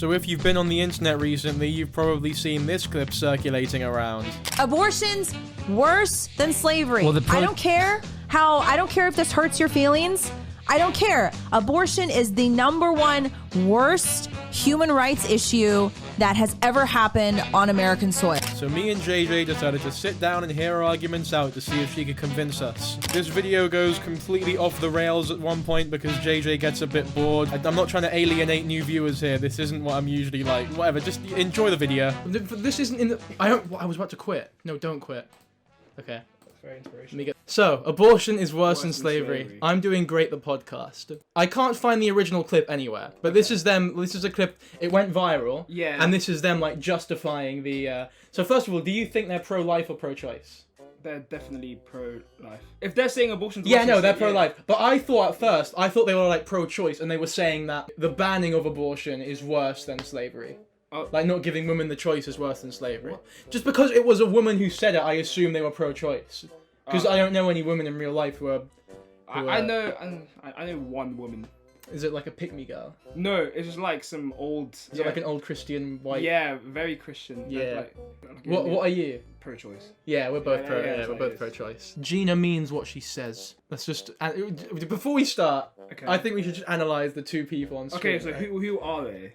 So if you've been on the internet recently, you've probably seen this clip circulating around. Abortion's worse than slavery. Well, I don't care if this hurts your feelings. I don't care. Abortion is the #1 worst human rights issue that has ever happened on American soil. So me and JJ decided to sit down and hear our arguments out to see if she could convince us. This video goes completely off the rails at one point because JJ gets a bit bored. I'm not trying to alienate new viewers here. This isn't what I'm usually like. Whatever, just enjoy the video. This isn't in the... I was about to quit. No, don't quit. Okay. Very inspirational. So, abortion is worse than slavery. I'm doing great, the podcast. I can't find the original clip anywhere, but this is them. This is a clip. It went viral. Yeah. And this is them like justifying the. So first of all, do you think they're pro-life or pro-choice? They're definitely pro-life. If they're saying abortion's Yeah, no, they're pro-life. But I thought at first, they were like pro-choice, and they were saying that the banning of abortion is worse than slavery. Like, not giving women the choice is worse than slavery. What? Just because it was a woman who said it, I assume they were pro-choice. Because I don't know any women in real life who are... I know one woman. Is it like a pick-me girl? No, it's just like some old... Is it like an old Christian white... Yeah, very Christian. Yeah. Like, what are you? Pro-choice. Yeah, we're both we're both pro-choice. Gina means what she says. Let's just... Before we start, okay. I think we should just analyse the two people on screen. Okay, so right? who are they?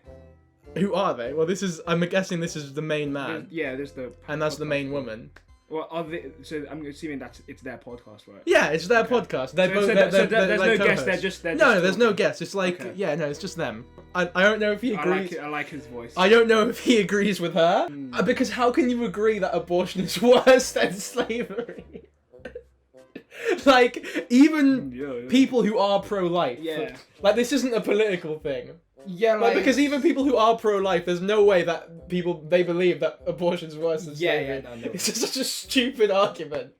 Who are they? Well, I'm guessing this is the main man. There's the... And that's the main woman. Well, are they, so I'm assuming that it's their podcast, right? Yeah, it's their podcast. They're both. There's like no guest. They're just. No, there's no guest. It's like no, it's just them. I don't know if he agrees. I like his voice. I don't know if he agrees with her because how can you agree that abortion is worse than slavery? Like even people who are pro-life. Yeah. Like this isn't a political thing. Yeah, like because even people who are pro-life, there's no way that they believe that abortion's worse than slavery. No. It's just such a stupid argument.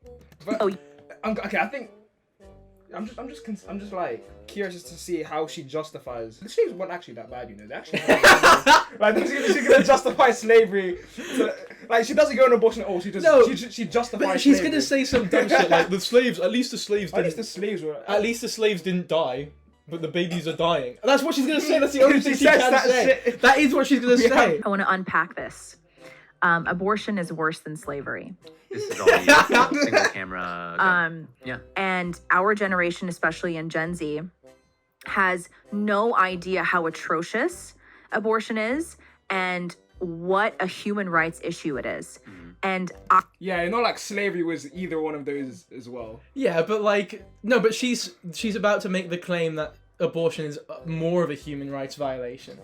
But, okay, I think I'm just like curious to see how she justifies. The slaves weren't actually that bad, you know. They actually like she's gonna justify slavery. Like she doesn't go on abortion at all. She just she justifies. But she's slavery. gonna say some dumb shit like the slaves. At least the slaves didn't die. But the babies are dying. That's what she's gonna say. That's the only thing she can say. Shit. That is what she's gonna say. I want to unpack this. Abortion is worse than slavery. This is all single camera. Yeah. And our generation, especially in Gen Z, has no idea how atrocious abortion is and what a human rights issue it is. And not like slavery was either one of those as well. Yeah, but like no, but she's about to make the claim that abortion is more of a human rights violation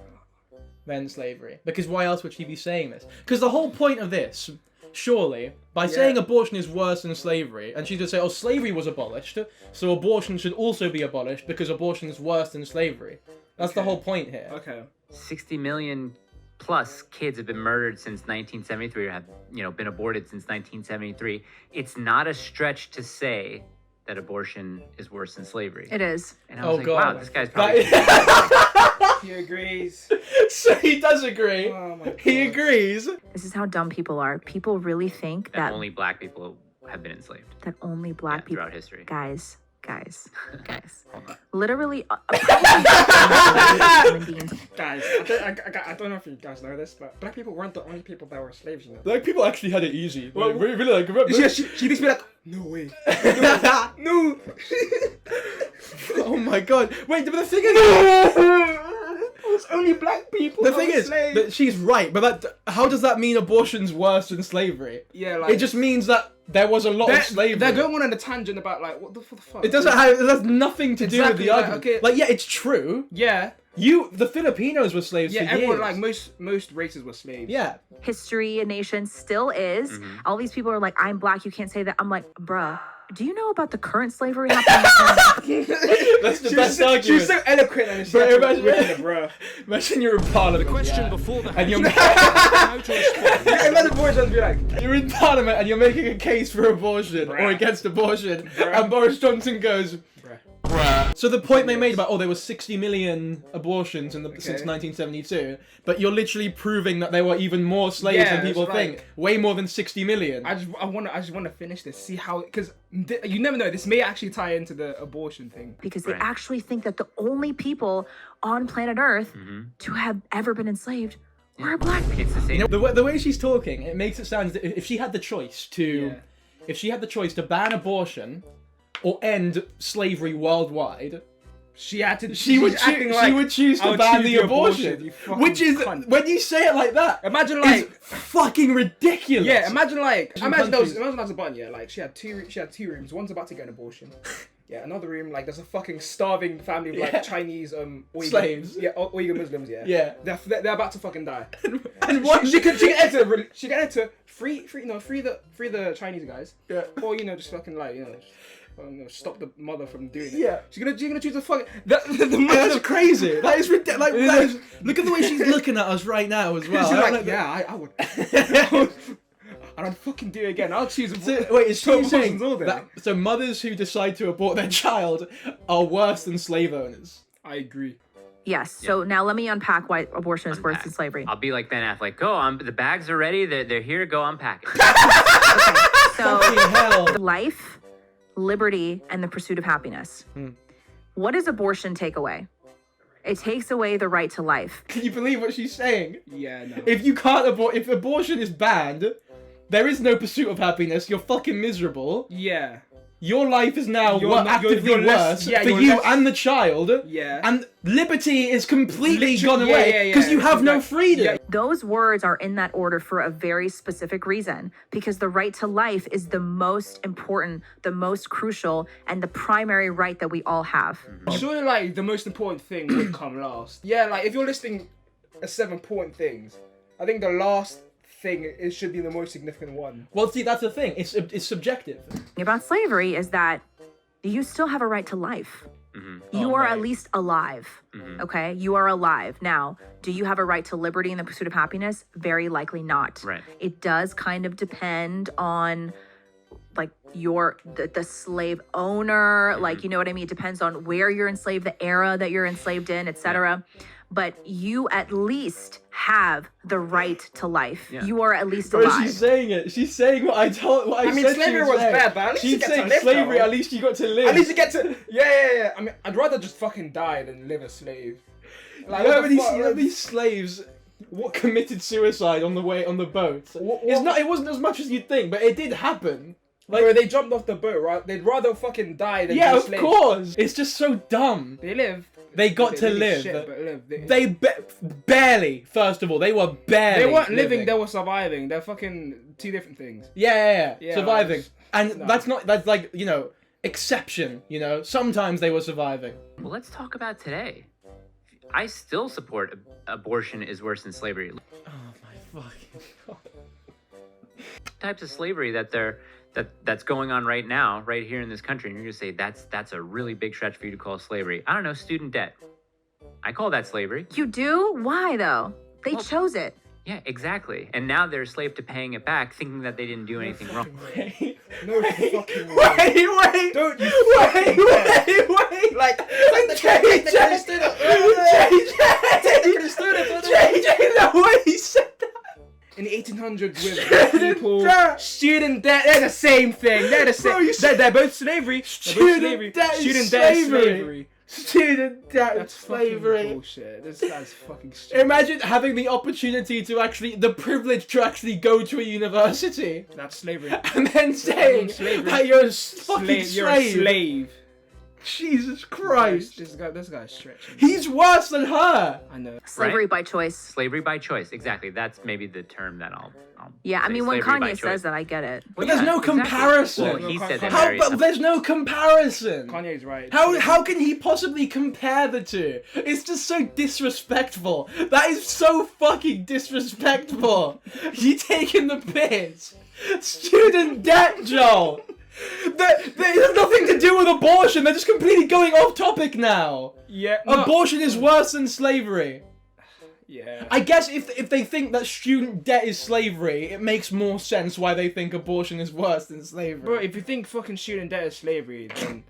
than slavery. Because why else would she be saying this? Because the whole point of this, surely, by saying abortion is worse than slavery, and she's gonna say, oh, slavery was abolished, so abortion should also be abolished because abortion is worse than slavery. That's the whole point here. Okay. 60 million plus kids have been murdered since 1973 or have, been aborted since 1973. It's not a stretch to say that abortion is worse than slavery. it is. And I was like, wow, this guy's He agrees. So he does agree. Oh my God. He agrees. This is how dumb people are. People really think that only black people have been enslaved. That only black people throughout history. Guys. Literally, human beings. Guys, I don't know if you guys know this, but black people weren't the only people that were slaves, you know. Like people actually had it easy. Well, like, really like she used to be like, no way. No. Oh my God. Wait, but the thing is It's only black people. The thing is that she's right, but how does that mean abortion's worse than slavery? Yeah, like it just means that there was a lot of slavery. They're going on a tangent about like what the fuck. It has nothing to do with the argument. Okay. Like, yeah, it's true. Yeah. The Filipinos were slaves for years. Everyone, like most races were slaves. Yeah. History, a nation still is. All these people are like, I'm black, you can't say that. I'm like, bruh, do you know about the current slavery happening? That's the best argument. She's so eloquent and she's imagine you're in Parliament. The question before the and you're imagine Boris Johnson be like, you're in Parliament and you're making a case for abortion or against abortion, and Boris Johnson goes, So the point they made about there were 60 million abortions since 1972, but you're literally proving that there were even more slaves than people think. Way more than 60 million. I just want to finish this. See how, because you never know. This may actually tie into the abortion thing. Because they actually think that the only people on planet Earth to have ever been enslaved were black people. It's the same. You know, the way she's talking, it makes it sound as if she had the choice to, ban abortion or end slavery worldwide. She had to. She would choose to ban the abortion, which is cunt. when you say it like that. Imagine like fucking ridiculous. Yeah, imagine countries. that's a button. Yeah, like she had two rooms. One's about to get an abortion. Yeah, another room, like there's a fucking starving family of like Chinese Uyghur, slaves. Yeah, Uyghur Muslims. Yeah. Yeah. They're about to fucking die. And what she can enter free the Chinese guys. Yeah. Or just fucking like stop the mother from doing it. Yeah. She's gonna choose the fucking That's crazy. That is ridiculous. Like, look at the way she's looking at us right now as well. She's like, I would. And I'd fucking do it again. I'll choose. Wait, is she saying all day. that? So mothers who decide to abort their child are worse than slave owners? I agree. Yes. So now let me unpack why abortion is worse than slavery. I'll be like Ben Affleck. Go, the bags are ready. They're here. Go unpack it. So Fucking hell. life, liberty, and the pursuit of happiness. What does abortion take away? It takes away the right to life. Can you believe what she's saying? Yeah, no. If you can't if abortion is banned, there is no pursuit of happiness. You're fucking miserable. Yeah. Your life is now actively you're less- worse for you and the child. Yeah. And liberty is completely gone Literally- away because you have no freedom. Yeah. Those words are in that order for a very specific reason, because the right to life is the most important, the most crucial, and the primary right that we all have. Surely, like, the most important thing would come last. Yeah, like, if you're listing 7 important things, I think the last thing, it should be the most significant one. Well, see, that's the thing. It's subjective. The thing about slavery is that you still have a right to life. You Oh, are mate. at least alive. Okay? You are alive. Now, do you have a right to liberty and the pursuit of happiness? Very likely not. Right. It does kind of depend on like the slave owner, like, you know what I mean? It depends on where you're enslaved, the era that you're enslaved in, etc. But you at least have the right to life. Yeah. You are at least Bro, alive. she's saying it. She's saying what I mean, said slavery she was was saying. bad, but at least you She's get to saying live, slavery, though. at least you got to live. At least you get to. Yeah. I mean, I'd rather just fucking die than live a slave. Like, You know what how the fuck, like- many slaves committed suicide on the boat? It wasn't as much as you'd think, but it did happen. Like, Bro, they jumped off the boat, right? They'd rather fucking die than yeah, be of slaves. course. It's just so dumb. They lived. They got to did live. Shit, but live. They barely. First of all, they were barely. They weren't living. They were surviving. They're fucking two different things. Yeah. Yeah, Surviving, it's- and no. that's like exception. Sometimes they were surviving. Well, let's talk about today. I still support abortion is worse than slavery. Oh my fucking god. Types of slavery that's going on right now, right here in this country, and you're gonna say that's a really big stretch for you to call slavery. I don't know, student debt. I call that slavery. You do? Why though? They Well, chose it. Yeah, exactly. And now they're a slave to paying it back, thinking that they didn't do anything wrong. Wait, No fucking way. wait! Don't you Wait! Like, JJ, the way he said that. in the 1800s with black people, debt. student debt, they're the same thing. They're the same. Bro, you They're both slavery. Student debt is Student debt is slavery. slavery. Student debt That's is fucking slavery. bullshit. This guy's fucking stupid. Imagine having the opportunity the privilege to actually go to a university, That's slavery. and then saying slavery. that you're a fucking slave. You're a slave. Jesus Christ. This guy's stretching. He's worse than her. I know. Slavery by choice. Slavery by choice, exactly. That's maybe the term that I'll Yeah, I say, mean, when slavery by Kanye choice. says that, I get it. But there's no exactly. comparison. Well, he said that How? very But simple. there's no comparison. Kanye's right. How can he possibly compare the two? It's just so disrespectful. That is so fucking disrespectful. You taking the piss. Student debt, Joel. That has nothing to do with abortion. They're just completely going off topic now. Yeah. No. Abortion is worse than slavery. Yeah. I guess if they think that student debt is slavery, it makes more sense why they think abortion is worse than slavery. Bro, if you think fucking student debt is slavery, then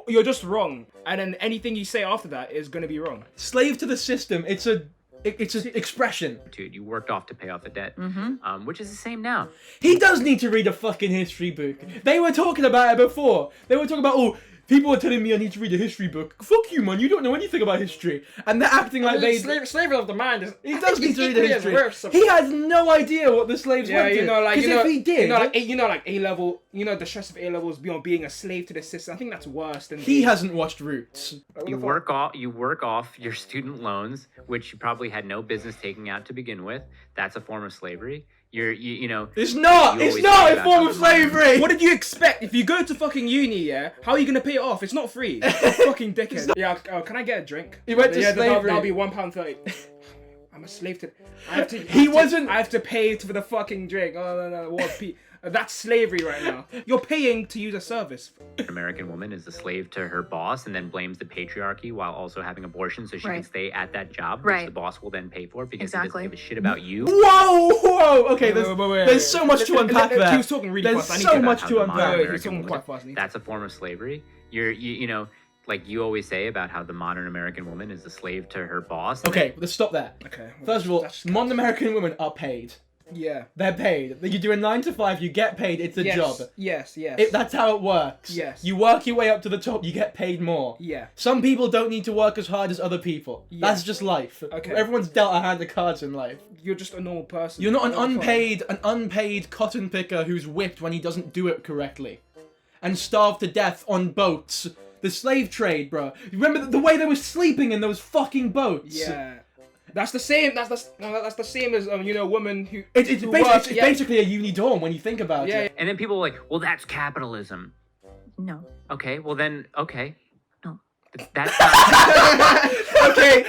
you're just wrong, and then anything you say after that is gonna be wrong. Slave to the system. It's an expression. Dude, you worked off to pay off the debt, which is the same now. He does need to read a fucking history book. They were talking about it before. They were talking about, oh, people are telling me I need to read a history book. Fuck you, man. You don't know anything about history. And they're acting like they... Slavery of the mind is... He does need to read a history. He has no idea what the slaves went through. Because if he did... like A-level, the stress of A-levels beyond being a slave to the system. I think that's worse than... He hasn't watched Roots. You work off your student loans, which you probably had no business taking out to begin with. That's a form of slavery. It's not a form of slavery. What did you expect? If you go to fucking uni, yeah, how are you gonna pay it off? It's not free. Fucking dickhead. Yeah, can I get a drink? He went to slavery. That'll be £1.30. I'm a slave to... I have to pay for the fucking drink. Oh, no. What? That's slavery right now. You're paying to use a service. An American woman is a slave to her boss and then blames the patriarchy while also having abortion so she can stay at that job, which the boss will then pay for because he doesn't give a shit about you. Whoa! Okay, there's so much to unpack there. He was talking really fast. There's so much to unpack. He was talking quite fast. That's a form of slavery. Like you always say about how the modern American woman is a slave to her boss. Okay, let's stop there. Okay. First of all, modern American women are paid. Yeah. They're paid. You do a 9 to 5, you get paid, it's a job. Yes. That's how it works. Yes. You work your way up to the top, you get paid more. Yeah. Some people don't need to work as hard as other people. Yeah. That's just life. Okay. Everyone's dealt a hand of cards in life. You're just a normal person. You're not an unpaid cotton picker who's whipped when he doesn't do it correctly. And starved to death on boats. The slave trade, bro. You remember the way they were sleeping in those fucking boats? Yeah. That's the same. That's the same as a woman who. It's basically a uni dorm when you think about it. And then people are like, "Well, that's capitalism." No. Okay. Well, then, okay. No. That's not. Okay.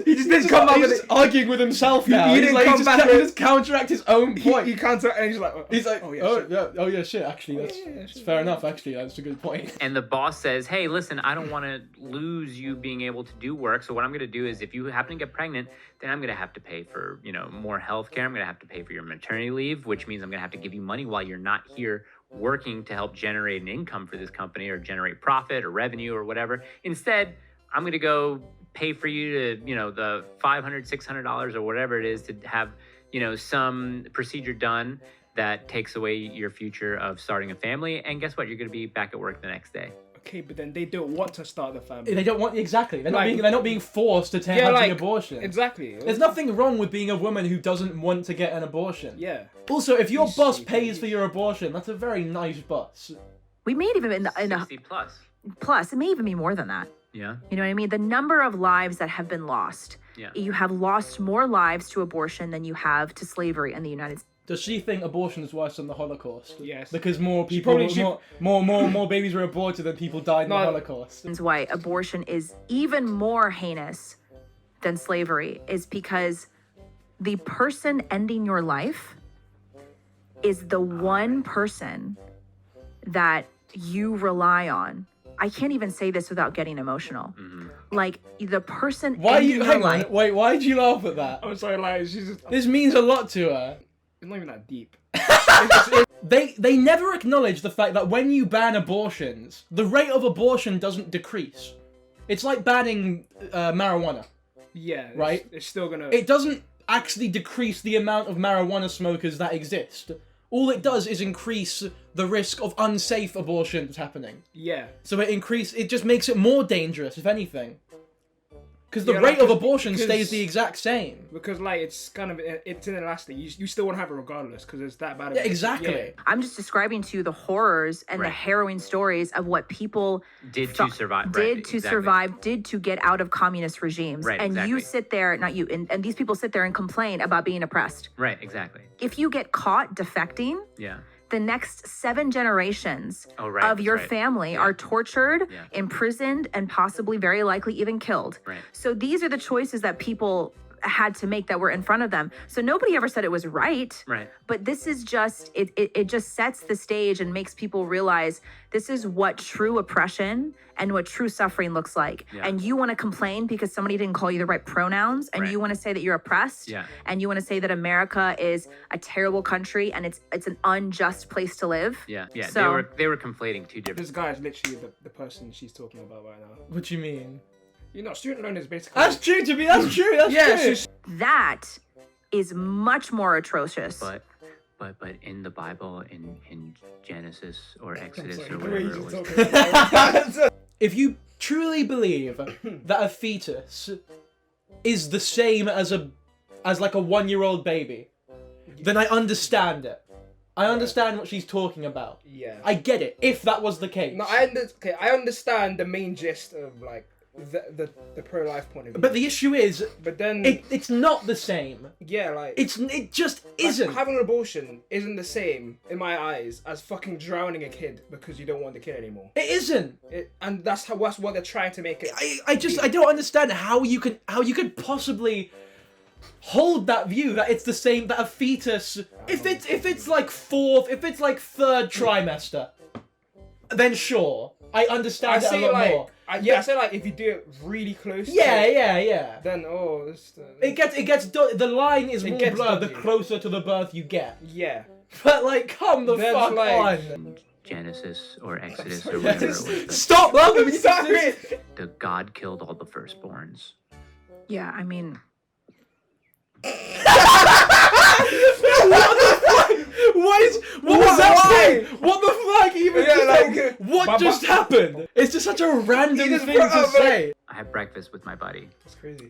He just didn't come back with it. Arguing with himself now. He just counteract his own point. He counteract, and he's like, oh yeah, shit. Actually, that's fair enough. Actually, that's a good point. And the boss says, "Hey, listen, I don't want to lose you being able to do work. So what I'm going to do is, if you happen to get pregnant, then I'm going to have to pay for more health care. I'm going to have to pay for your maternity leave, which means I'm going to have to give you money while you're not here working to help generate an income for this company or generate profit or revenue or whatever. Instead, I'm going to go pay for you to, the $500, $600 or whatever it is to have, some procedure done that takes away your future of starting a family. And guess what? You're going to be back at work the next day." Okay, but then they don't want to start the family. They don't want They're not being forced to have the abortion. Exactly. There's nothing wrong with being a woman who doesn't want to get an abortion. Yeah. Also, if your boss pays for your abortion, that's a very nice boss. We may even in a 60 plus. Plus, it may even be more than that. Yeah. You know what I mean? The number of lives that have been lost. Yeah. You have lost more lives to abortion than you have to slavery in the United States. Does she think abortion is worse than the Holocaust? Yes. Because more people, more babies were aborted than people died in the Holocaust. Reasons why abortion is even more heinous than slavery is because the person ending your life is the one person that you rely on. I can't even say this without getting emotional. Mm-hmm. Like the person. Why did you laugh at that? I'm sorry, like she's just. This means a lot to her. It's not even that deep. They never acknowledge the fact that when you ban abortions, the rate of abortion doesn't decrease. It's like banning marijuana. Yeah. Right? It's still gonna... It doesn't actually decrease the amount of marijuana smokers that exist. All it does is increase the risk of unsafe abortions happening. Yeah. So it just makes it more dangerous, if anything. Because the rate of abortion stays the exact same. Because, it's inelastic. You still want to have it regardless, because it's that bad. Yeah, exactly. Yeah. I'm just describing to you the horrors and the harrowing stories of what people did to survive. Did to get out of communist regimes. Right, and you sit there, not you, and these people sit there and complain about being oppressed. Right, exactly. If you get caught defecting, the next 7 generations of your family are tortured, imprisoned, and possibly very likely even killed. Right. So these are the choices that people had to make that were in front of them. So nobody ever said it was right. Right. But this is just it just sets the stage and makes people realize this is what true oppression and what true suffering looks like. Yeah. And you want to complain because somebody didn't call you the right pronouns, and Right. you want to say that you're oppressed, Yeah. and you want to say that America is a terrible country and it's an unjust place to live. Yeah. Yeah. So- They were conflating two different. This guy is literally the person she's talking about right now. What do you mean? You know, student loan is basically. That's true to me. That's true. That's yeah, true. That is much more atrocious. But in the Bible, in Genesis or Exodus Sorry, or the way whatever you it just was. talking about. If you truly believe that a fetus is the same as like a 1-year-old baby, then I understand it. I understand what she's talking about. Yeah. I get it. If that was the case. No, I understand the main gist of like the pro-life point of view. But the issue is, But then it's not the same. yeah, like It just like, isn't. having an abortion isn't the same in my eyes as fucking drowning a kid because you don't want the kid anymore. It isn't. And that's what they're trying to make it. I don't understand how you could possibly hold that view that it's the same, that a fetus, if it's like third trimester, then sure, I I understand it say a lot like more. I say like if you do it really close. Yeah. Then It gets the line is more gets blurred the dodgy. closer to the birth you get. yeah. But like, come the There's fuck like- on. Genesis or Exodus sorry, or whatever it was. Stop laughing. I'm sorry. The God killed all the firstborns. Yeah, I mean, What was that Why? thing? What the fuck even Yeah, just like, what Baba- just happened? It's just such a random just thing brought to up, say. I had breakfast with my buddy. That's crazy.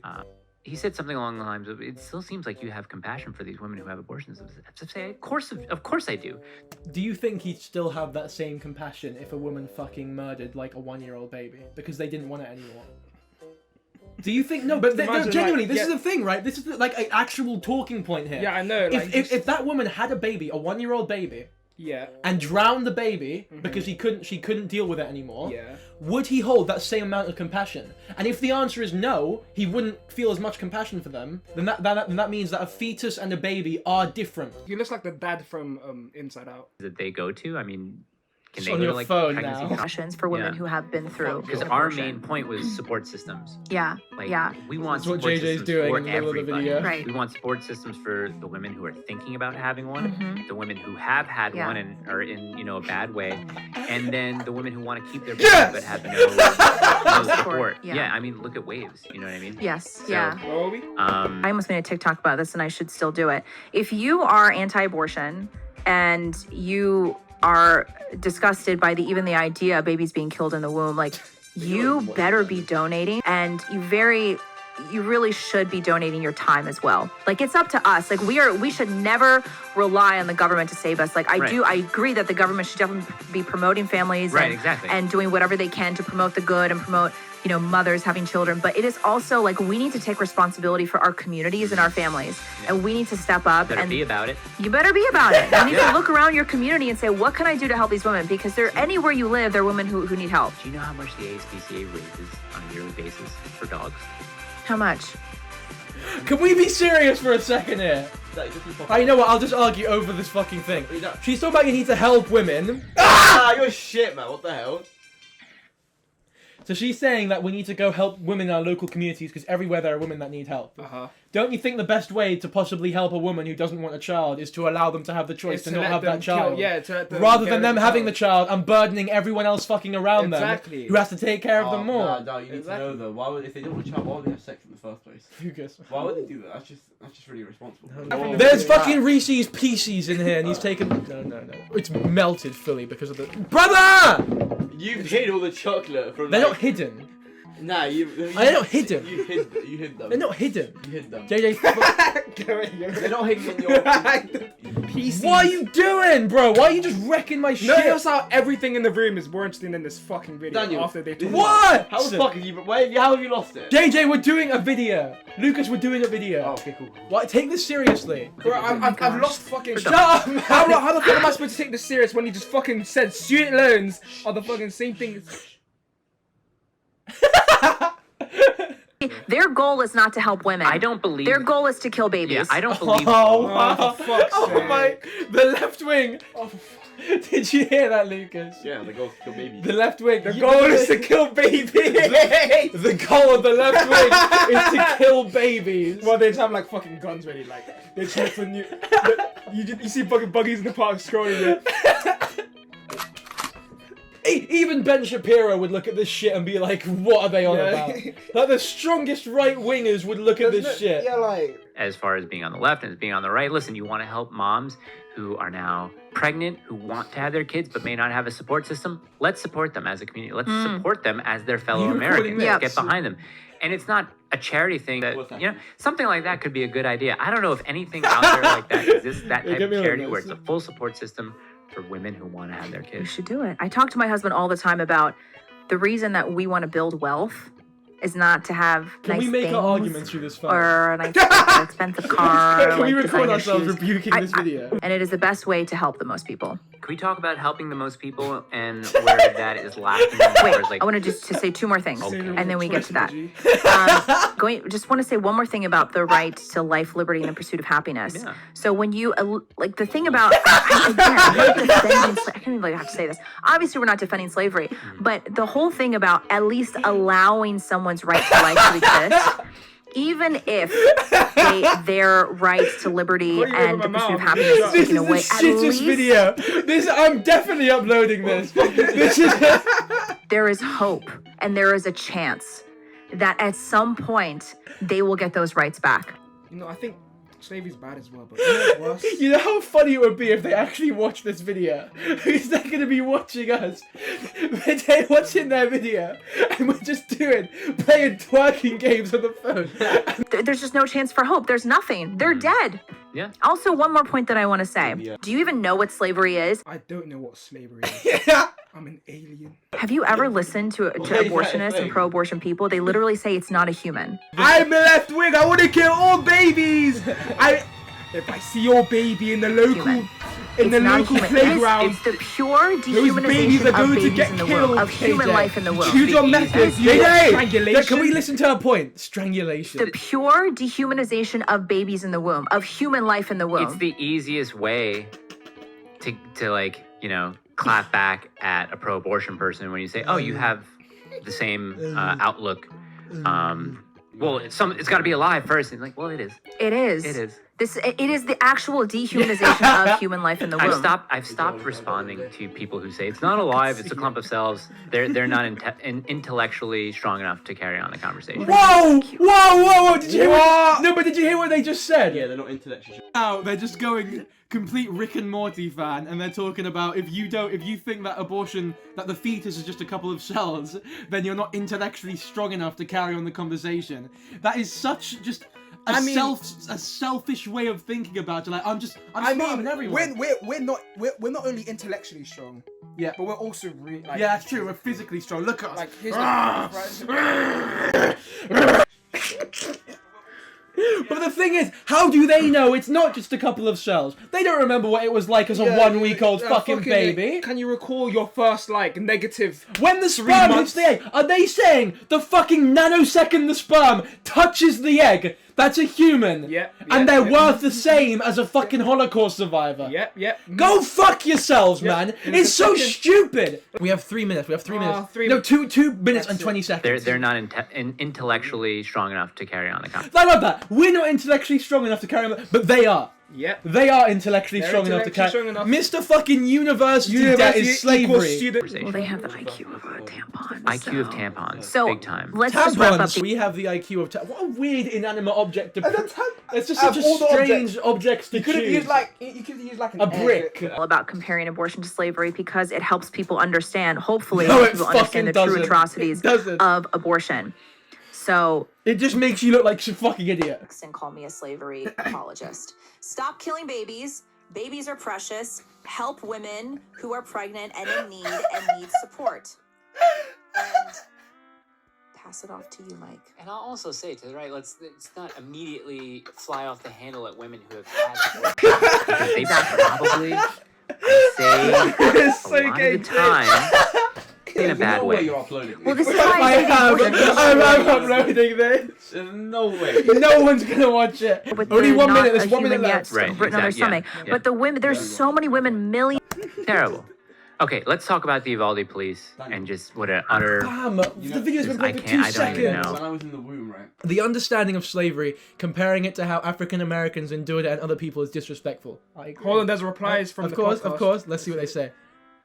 He said something along the lines of, "It still seems like you have compassion for these women who have abortions." I have to say, of course I do. Do you think he'd still have that same compassion if a woman fucking murdered like a 1-year-old baby because they didn't want it anymore? Do you think no? But Imagine, genuinely, like, this is yeah. the thing, right? This is like an actual talking point here. Yeah, I know. Like, If that woman had a baby, a 1-year-old baby, yeah, and drowned the baby because she couldn't deal with it anymore, yeah. would he hold that same amount of compassion? And if the answer is no, he wouldn't feel as much compassion for them. Then that means that a fetus and a baby are different. He looks like the dad from Inside Out. That they go to. I mean, can It's they on go your to like phone pregnancy? now. precautions for women Yeah. who have been through. Because an our abortion. main point was support systems. Yeah, Like, yeah. we want That's what support JJ's systems doing for in the middle of the everybody. video. Right. We want support systems for the women who are thinking about having one, Mhm. the women who have had Yeah. one and are in, a bad way, and then the women who want to keep their Yes! baby but have no support. Yeah. Yeah, I mean, look at Waves. You know what I mean? Yes, So, yeah. Where are we? I almost made a TikTok about this, and I should still do it. If you are anti-abortion and you are disgusted by even the idea of babies being killed in the womb, like, you better be donating, and you really should be donating your time as well. Like, it's up to us. Like, we should never rely on the government to save us. Like, I agree that the government should definitely be promoting families Right, exactly. and doing whatever they can to promote the good and promote, mothers having children. But it is also like, we need to take responsibility for our communities and our families. And we need to step up Better and be about it. you better be about it. You need Yeah. to look around your community and say, what can I do to help these women? Because anywhere you live, there are women who need help. Do you know how much the ASPCA raises on a yearly basis for dogs? How much? Can we be serious for a second here? You know what? I'll just argue over this fucking thing. She's talking about you need to help women. Ah, you're shit, man. What the hell? So she's saying that we need to go help women in our local communities because everywhere there are women that need help. Uh-huh. Don't you think the best way to possibly help a woman who doesn't want a child is to allow them to have the choice to not have that child? To let them Rather get than rid them of having the child and burdening everyone else fucking around Exactly. them who has to take care of them more. No, you need Exactly. to know though. Why would, if they don't want a child, why would they have sex in the first place? Lucas. Why would they do that? That's just really irresponsible. No. There's fucking Reese's Pieces in here and he's taken... No. It's melted fully because of the... Brother! You've hid all the chocolate from. They're like, not hidden. Nah, you. They're not hidden. You hid them. They're not hidden. You hid them. JJ... They're not hidden in your. PC. What are you doing, bro? Why are you just wrecking my shit? Notice how everything in the room is more interesting than this fucking video Daniel, after they talk. What? How the fuck have you? How have you lost it? JJ, we're doing a video. Lucas, we're doing a video. Oh, okay, cool. What? Take this seriously. Bro, I've lost fucking. Shut up, man. How the fuck am I supposed to take this serious when you just fucking said student loans are the fucking same thing as... Their goal is not to help women. I don't believe Their goal is to kill babies. Yeah, I don't believe. Oh, Oh, for fuck's oh sake. my! The left wing. Did you hear that, Lucas? Yeah, the goals kill babies. The left wing. The goal is to kill babies. The goal of the left wing is to kill babies. Well, they just have like fucking guns ready. Like they just for new. You see fucking buggies in the park scrolling it. Even Ben Shapiro would look at this shit and be like, "What are they on Yeah. about?" Like the strongest right wingers would look at this shit. Yeah, like. As far as being on the left and as being on the right, listen, you want to help moms who are now pregnant, who want to have their kids but may not have a support system. Let's support them as a community. Let's support them as their fellow You're recording Americans. this? Get behind them. And it's not a charity thing that, something like that could be a good idea. I don't know if anything out there like that exists, that Yeah, type get of me on charity this. where it's a full support system for women who want to have their You kids. should do it. I talk to my husband all the time about the reason that we want to build wealth is not to have Can nice we make things our arguments through this phone? or a nice expensive car. Can we like record designer ourselves shoes. rebuking this video? And it is the best way to help the most people. Can we talk about helping the most people and where that is lacking? Wait, Or is like, I want to just to say two more things, Okay. and then we get to that. G. Just want to say one more thing about the right to life, liberty, and the pursuit of happiness. Yeah. So when you like the thing about I'm not defending I can't even have to say this. Obviously, we're not defending slavery, but the whole thing about at least allowing someone's right to life to exist. Even if their rights to liberty What are you and the doing with my pursuit of mouth? happiness is This This taken is away, the at shittest least video. This I'm definitely uploading this. This is. there is hope and there is a chance that at some point they will get those rights back. You know, I think slavery's bad as well, but you know what's worse? You know how funny it would be if they actually watched this video? Because they're going to be watching us. They're watching their video, and we're just playing twerking games on the phone. There's just no chance for hope. There's nothing. They're dead. yeah. Also, one more point that I want to say. Yeah. Do you even know what slavery is? I don't know what slavery is. Yeah. I'm an alien. Have you ever listened to is that abortionists thing? and pro-abortion people? They literally say it's not a human. I'm a left wing. I want to kill all babies. If I see your baby in the local Human. in the It's not local human. playground, It's the pure babies dehumanization are of going to babies get in the killed, womb, of human KJ. life in the womb. choose your methods. Strangulation. Can we listen to her point? Strangulation. The pure dehumanization of babies in the womb, of human life in the womb. It's the easiest way to like, clap back at a pro-abortion person when you say, "Oh, you have the same outlook." Well, it's got to be alive first. And like, well, it is. It is. It is. It is the actual dehumanization of human life in the womb. I've stopped responding to people who say it's not alive, it's a clump of cells. They're not intellectually strong enough to carry on the conversation. Whoa! Did you hear what? No, but did you hear what they just said? Yeah, they're not intellectually. Now they're just going complete Rick and Morty fan, and they're talking about if you think that that the fetus is just a couple of cells, then you're not intellectually strong enough to carry on the conversation. That is such just a selfish way of thinking about it. Like I'm smarter than everyone. we're not only intellectually strong, Yeah. but we're also like, Yeah, that's true. We're physically strong. Look at us. Like here's the But the thing is, how do they know it's not just a couple of cells? They don't remember what it was like as a 1-week-old fucking baby. Can you recall your first negative? When the sperm hits the egg, are they saying the fucking nanosecond the sperm touches the egg, that's a human? And they're worth the same as a fucking Holocaust survivor? Yep. Go fuck yourselves, man! In It's a so second- stupid! We have 3 minutes. We have 3 minutes. 3 No, 2 minutes That's and 20 seconds. They're not intellectually strong enough to carry on the conversation. I love that. We're not intellectually strong enough to carry on, but they are. Yep. They are intellectually They're strong enough to carry. intellectually strong enough. Mr. fucking university debt is equals slavery. student. Well, they have the IQ of a tampon. IQ of so- tampons, So big time. let's just wrap up. Tampons. We have the IQ of what a weird inanimate object to. It's just Out such of all a the strange objects to You could have choose. used an a egg. brick. About comparing abortion to slavery because it helps people understand, hopefully, No, helps it people fucking understand the doesn't. true atrocities It doesn't. of abortion. So, It just makes you look like some fucking idiot. and call me a slavery apologist. Stop killing babies. Babies are precious. Help women who are pregnant and in need and need support. And pass it off to you, Mike. And I'll also say to the right, let's not immediately fly off the handle at women who have had because they probably, I say, It's a so lot gay. of the time, in a bad no way way. you're uploading. Well, this is I why I say the have. abortion issue I'm is- uploading this. There's no way. No one's gonna watch it. with Only the 1 not minute. a There's 1 minute human yet left. Right, written on their exactly, yeah, stomach. yeah. But the women, there's so many women, millions. Terrible. Okay, let's talk about the Uvalde police and just what an utter. Bam! You The know- video's been I played for can't- 2 I don't even seconds. know. When I was in the womb, right? The understanding of slavery, comparing it to how African Americans endured it and other people, is disrespectful. I agree. Hold on, there's replies from Of the course, podcast. of course. Let's see what they say.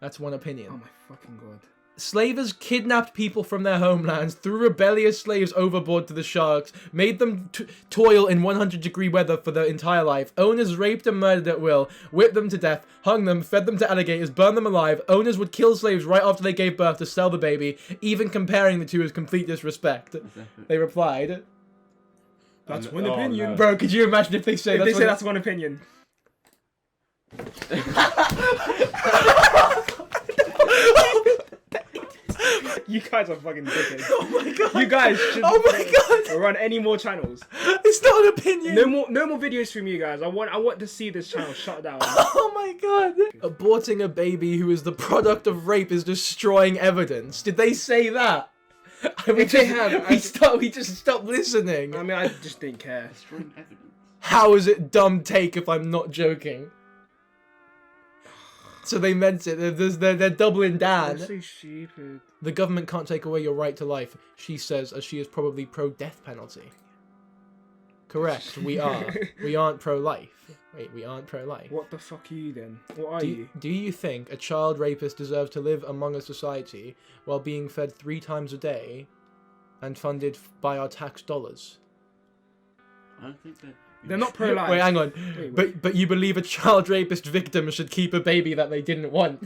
That's one Oh opinion. my fucking god. Slavers kidnapped people from their homelands, threw rebellious slaves overboard to the sharks, made them toil in 100-degree weather for their entire life. Owners raped and murdered at will, whipped them to death, hung them, fed them to alligators, burned them alive. Owners would kill slaves right after they gave birth to sell the baby, even comparing the two as complete disrespect. They replied, That's one opinion. no. "Bro, could you imagine if they say If that's they say what- that's one opinion. You guys are fucking dickheads. Oh my god! You guys should Oh my god! run any more channels. It's not an opinion. No more videos from you guys. I want to see this channel shut down. Oh my god! Aborting a baby who is the product of rape is destroying evidence. Did they say that? If they have, we just stopped listening. I mean, I just didn't care. Destroying evidence. How is it dumb take if I'm not joking? So they meant it. They're doubling down. That's so stupid. The government can't take away your right to life, she says, as she is probably pro-death penalty. Correct, we are. We aren't pro-life. Wait, we aren't pro-life. What the fuck are you then? What are you? Do you think a child rapist deserves to live among a society while being fed 3 times a day and funded by our tax dollars? I don't think that. They're not pro-life. Wait, hang on. Wait. But you believe a child rapist victim should keep a baby that they didn't want?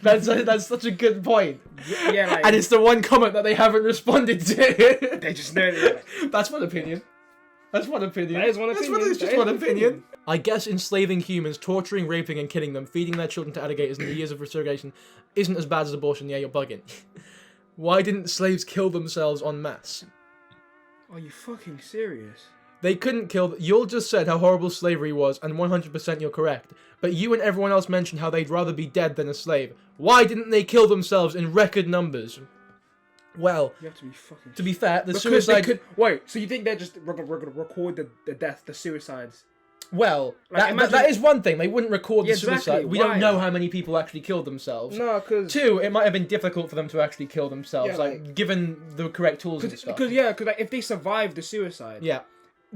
That's such a good point. Yeah, like, And it's the one comment that they haven't responded to. they just know that. That's one opinion. That's one opinion. That is one opinion. That's That just is one one opinion. opinion. I guess enslaving humans, torturing, raping, and killing them, feeding their children to alligators in the years of segregation isn't as bad as abortion. Yeah, you're bugging. Why didn't slaves kill themselves en masse? Are you fucking serious? They couldn't kill... You'll just said how horrible slavery was, and 100% you're correct. But you and everyone else mentioned how they'd rather be dead than a slave. Why didn't they kill themselves in record numbers? Well, You have to be fucking. to be fair, the because suicide... they could. Wait, so you think they're just gonna record the death, the suicides? Well, Like, that imagine- is one thing. They wouldn't record Yeah, the suicide. exactly. We Why? don't know how many people actually killed themselves. No, because 2, it might have been difficult for them to actually kill themselves, Yeah, like, given the correct tools and stuff. because like, if they survive the suicide, Yeah.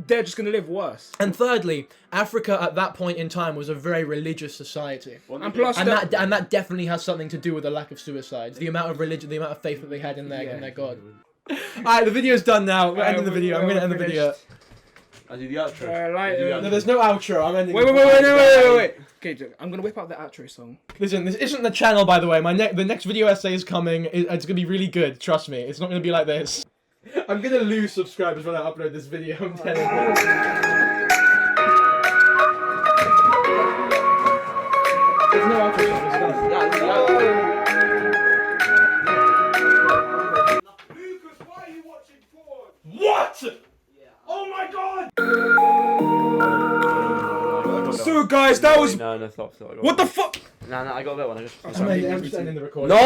they're just gonna live worse. And thirdly, Africa at that point in time was a very religious society. And plus, And that definitely has something to do with the lack of suicides. The amount of religion, the amount of faith that they had in their god. Alright, the video's done now. We're ending the video. I'm gonna end the video. I do the outro. Like, I do the No, outro. there's no outro. I'm ending. Wait. Okay, I'm gonna whip out the outro song. Listen, this isn't the channel, by the way. The next video essay is coming. It's gonna be really good. Trust me. It's not gonna be like this. I'm gonna lose subscribers when I upload this video. I'm telling you. There's no outro song. It's done. Yeah, I do the outro. Lucas, why are you watching porn? What? Oh my god! So guys, that was No, stop. what the fuck. No, I got that one. I'm just ending the recording. No!